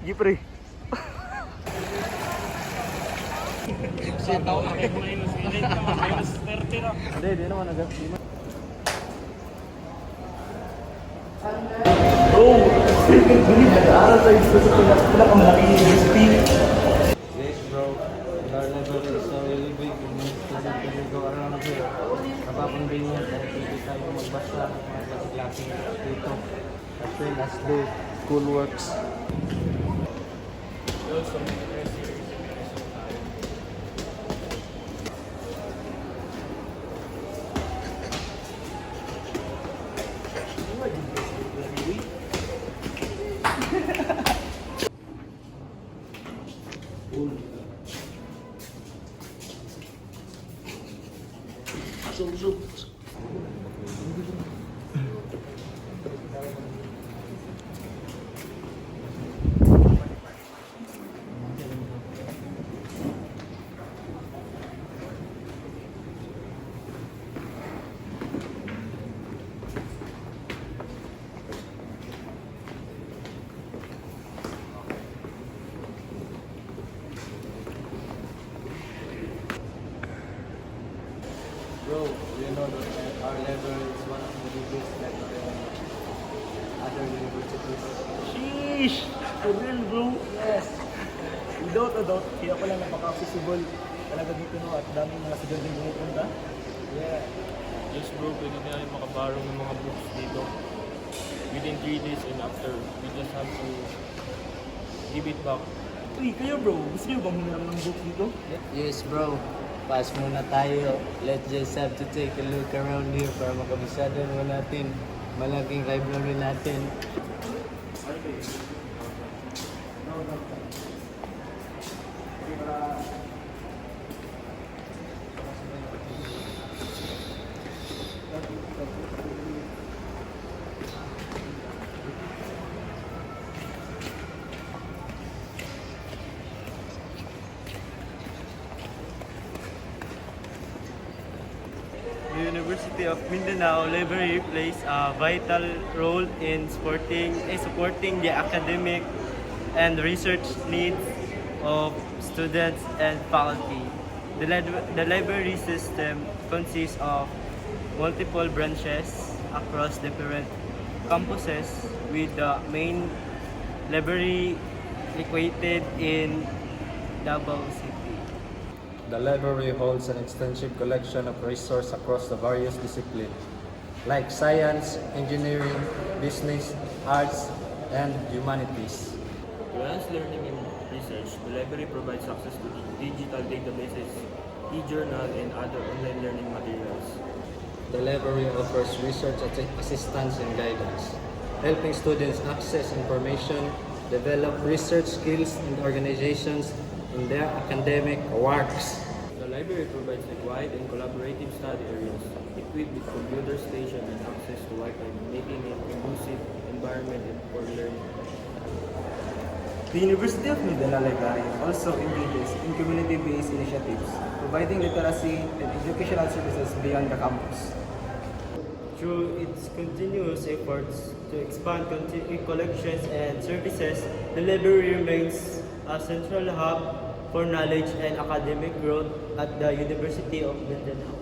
Gipre. Sa taon na kayo minus 8 naman, minus 30 na. Hindi naman agad. Bro, hindi nag-aaral tayo sa pinakamalaking university. Yes, bro. Our level is so really big. We need to go around here. Napapundin niya dahil hindi tayo magbasa ng mga klaseng dito. As well as do school works. Bro, you know that our level is one of the biggest like other universities. Sheesh! For real, bro. Yes. Without a doubt, kaya pala napaka-accessible talaga dito, no? At daming mga estudyante pumupunta. Yeah. Yes bro, pwede na rin makabarong ng mga books dito. Within 3 days and after, we just have to give it back. Uy, kayo bro, gusto niyo bang humiram ng book dito? Yes, bro. Pass muna tayo. Let's just have to take a look around here para makabisado mo natin. Malaking library natin. The University of Mindanao Library plays a vital role in supporting the academic and research needs of students and faculty. The library system consists of multiple branches across different campuses with the main library located in Davao City. The library holds an extensive collection of resources across the various disciplines, like science, engineering, business, arts, and humanities. To enhance learning and research, the library provides access to digital databases, e-journal, and other online learning materials. The library offers research assistance and guidance, helping students access information, develop research skills and organizations in their academic works. The library provides a wide and collaborative study areas, equipped with computer station and access to Wi-Fi, making it a conducive environment for learning. The University of Mindanao Library also engages in community-based initiatives, providing literacy and educational services beyond the campus. Through its continuous efforts to expand collections and services, the library remains a central hub for knowledge and academic growth at the University of Mindanao.